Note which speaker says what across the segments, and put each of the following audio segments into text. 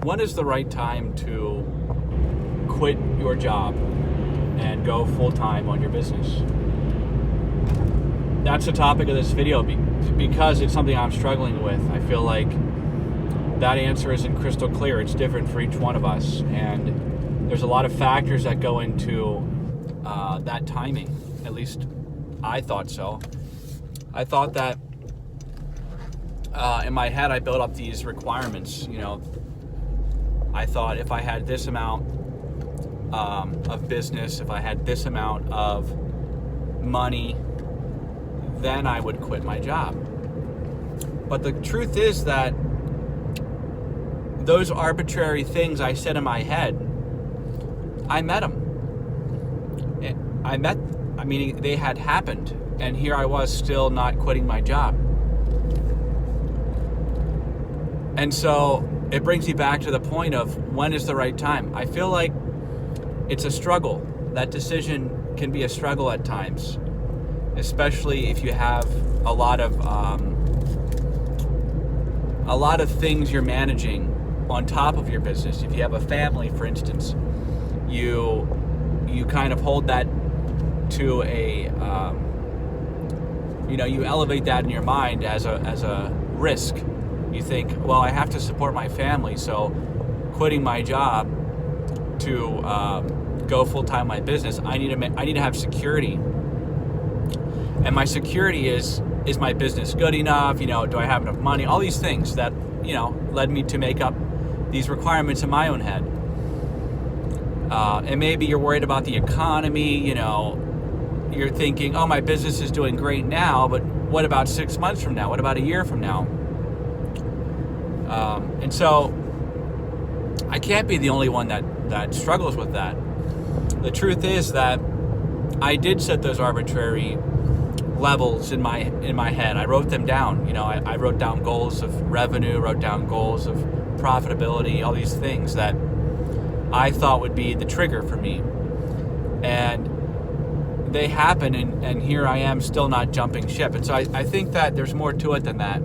Speaker 1: when is the right time to quit your job and go full-time on your business? That's the topic of this video because it's something I'm struggling with. I feel like that answer isn't crystal clear. It's different for each one of us, and there's a lot of factors that go into that timing. At least I thought so. I thought that in my head I built up these requirements. I thought if I had this amount of business, if I had this amount of money, then I would quit my job. But the truth is that those arbitrary things I said in my head, I met them. They had happened, and here I was still not quitting my job. And so it brings me back to the point of when is the right time. I feel like it's a struggle. That decision can be a struggle at times, especially if you have a lot of things you're managing on top of your business. If you have a family, for instance, you kind of hold that to a you elevate that in your mind as a risk. You think, well, I have to support my family, so quitting my job to go full-time in my business, I need to have security. And my security is my business good enough? Do I have enough money? All these things that, led me to make up these requirements in my own head. And maybe you're worried about the economy, you're thinking, oh, my business is doing great now, but what about 6 months from now? What about a year from now? And so I can't be the only one that struggles with that. The truth is that I did set those arbitrary levels in my head. I wrote them down. I wrote down goals of revenue, wrote down goals of profitability, all these things that I thought would be the trigger for me. And they happen, and here I am still not jumping ship. And so I think that there's more to it than that.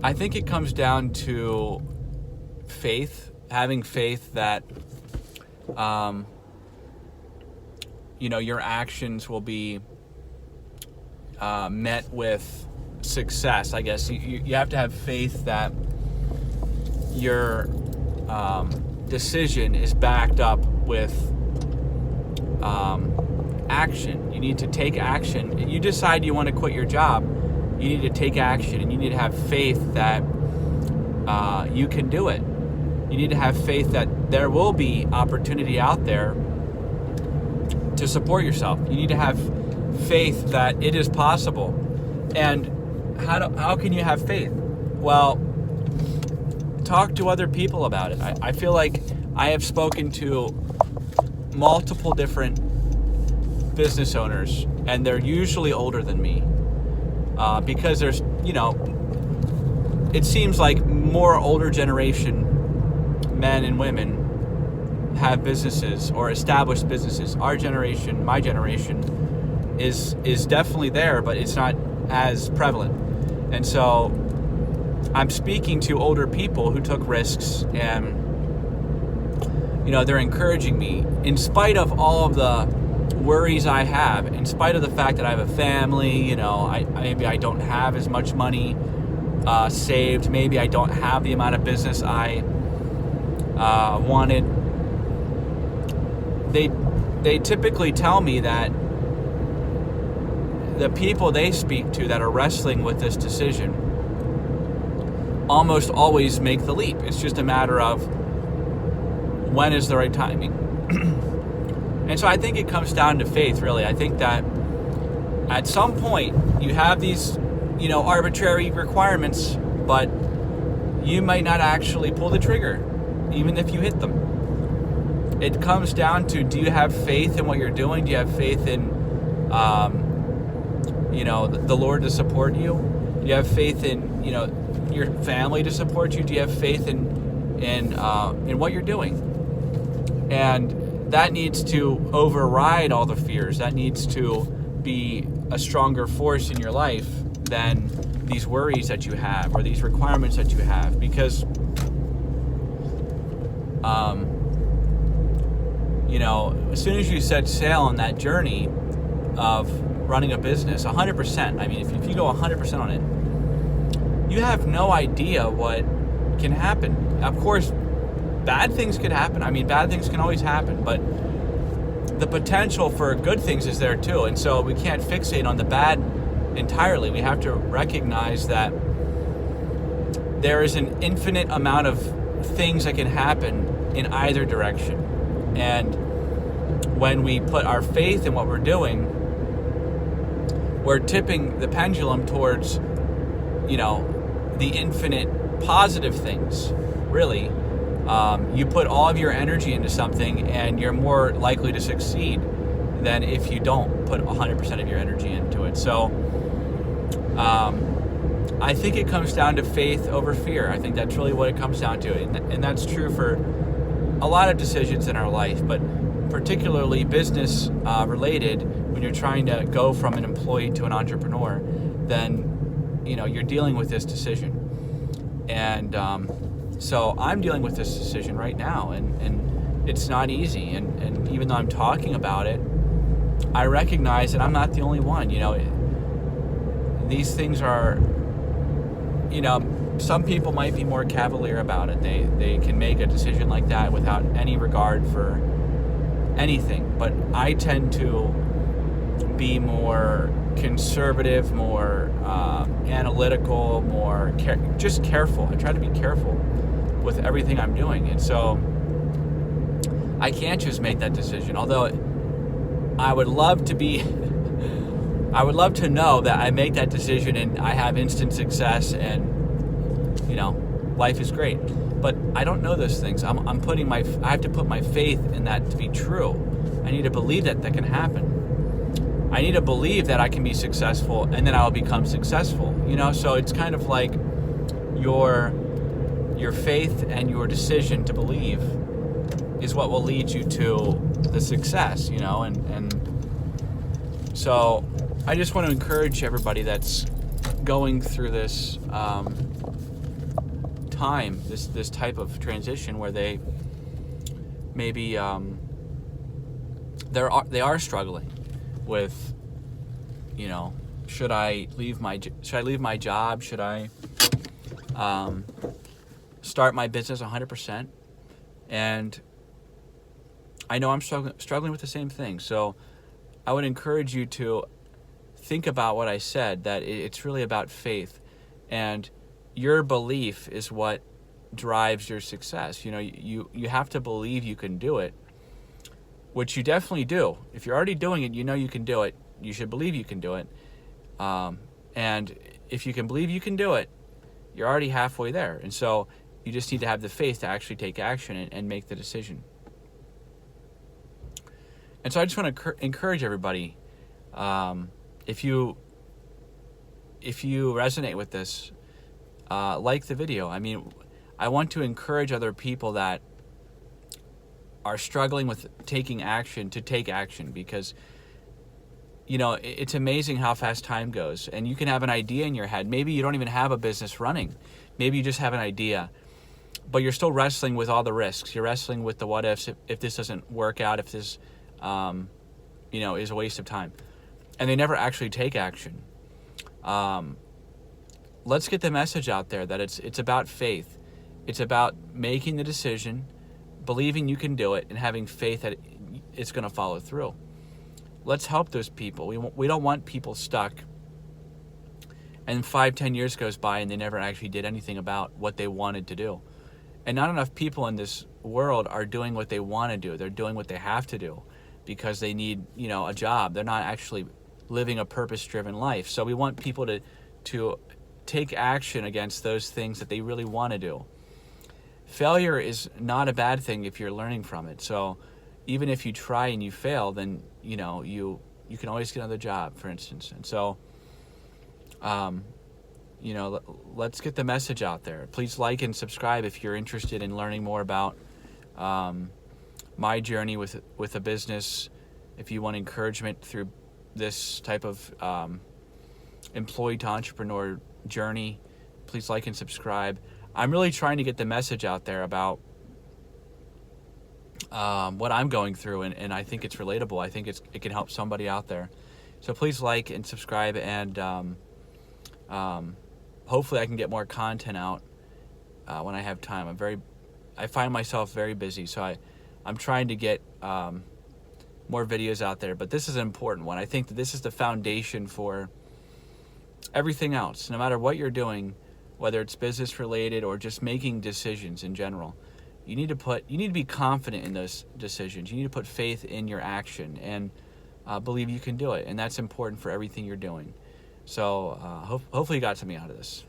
Speaker 1: I think it comes down to faith, having faith that your actions will be met with success. I guess you have to have faith that your decision is backed up with action. You need to take action. You decide you want to quit your job, you need to take action, and you need to have faith that you can do it. You need to have faith that there will be opportunity out there to support yourself. You need to have faith that it is possible. And how can you have faith? Well, talk to other people about it. I feel like I have spoken to multiple different business owners, and they're usually older than me, because there's, it seems like more older generation men and women have businesses or established businesses. Our generation, my generation, is definitely there, but it's not as prevalent. And so I'm speaking to older people who took risks, and they're encouraging me in spite of all of the worries I have, in spite of the fact that I have a family. Maybe I don't have as much money saved. Maybe I don't have the amount of business I wanted. They typically tell me that the people they speak to that are wrestling with this decision almost always make the leap. It's just a matter of when is the right timing. And so I think it comes down to faith, really. I think that at some point you have these, arbitrary requirements, but you might not actually pull the trigger, even if you hit them. It comes down to, do you have faith in what you're doing? Do you have faith in, the Lord to support you? Do you have faith in, your family to support you? Do you have faith in what you're doing? And that needs to override all the fears. That needs to be a stronger force in your life than these worries that you have or these requirements that you have, because as soon as you set sail on that journey of running a business 100%, I mean, if you go 100% on it, you have no idea what can happen. Of course, bad things could happen. I mean, bad things can always happen, but the potential for good things is there too. And so we can't fixate on the bad entirely. We have to recognize that there is an infinite amount of things that can happen in either direction. And when we put our faith in what we're doing, we're tipping the pendulum towards, the infinite positive things, really. You put all of your energy into something and you're more likely to succeed than if you don't put 100% of your energy into it. So I think it comes down to faith over fear. I think that's really what it comes down to. And that's true for a lot of decisions in our life, but particularly business related. When you're trying to go from an employee to an entrepreneur, then you're dealing with this decision. And so I'm dealing with this decision right now, and it's not easy. And even though I'm talking about it, I recognize that I'm not the only one. These things are, some people might be more cavalier about it. They can make a decision like that without any regard for anything. But I tend to be more conservative, more analytical, more just careful. I try to be careful with everything I'm doing. And so I can't just make that decision. Although I would love to know that I make that decision and I have instant success and, life is great. But I don't know those things. I have to put my faith in that to be true. I need to believe that can happen. I need to believe that I can be successful and then I'll become successful. So it's kind of like your faith and your decision to believe is what will lead you to the success, and so I just want to encourage everybody that's going through this time, this type of transition where they maybe they are struggling with, should I leave my job? Should I start my business 100%? And I know I'm struggling with the same thing. So I would encourage you to think about what I said, that it's really about faith, and your belief is what drives your success. You have to believe you can do it, which you definitely do. If you're already doing it, you can do it. You should believe you can do it. And if you can believe you can do it, you're already halfway there. And so you just need to have the faith to actually take action and make the decision. And so I just want to encourage everybody, if you resonate with this, like the video. I mean, I want to encourage other people that are struggling with taking action to take action, because it's amazing how fast time goes, and you can have an idea in your head. Maybe you don't even have a business running. Maybe you just have an idea, but you're still wrestling with all the risks. You're wrestling with the what ifs, if this doesn't work out, if this is a waste of time, and they never actually take action. Let's get the message out there that it's about faith. It's about making the decision, believing you can do it, and having faith that it's going to follow through. Let's help those people. We don't want people stuck, and 5-10 years goes by and they never actually did anything about what they wanted to do. And not enough people in this world are doing what they want to do. They're doing what they have to do because they need, a job. They're not actually living a purpose-driven life. So we want people to take action against those things that they really want to do. Failure is not a bad thing if you're learning from it. So even if you try and you fail, then you can always get another job, for instance. And so let's get the message out there. Please like and subscribe if you're interested in learning more about my journey with a business. If you want encouragement through this type of employee to entrepreneur journey. Please like and subscribe. I'm really trying to get the message out there about what I'm going through, and I think it's relatable. I think it can help somebody out there. So please like and subscribe, and hopefully I can get more content out when I have time. I find myself very busy, so I'm trying to get more videos out there. But this is an important one. I think that this is the foundation for everything else. No matter what you're doing, whether it's business related or just making decisions in general, you need to be confident in those decisions. You need to put faith in your action and believe you can do it, and that's important for everything you're doing. So hopefully you got something out of this.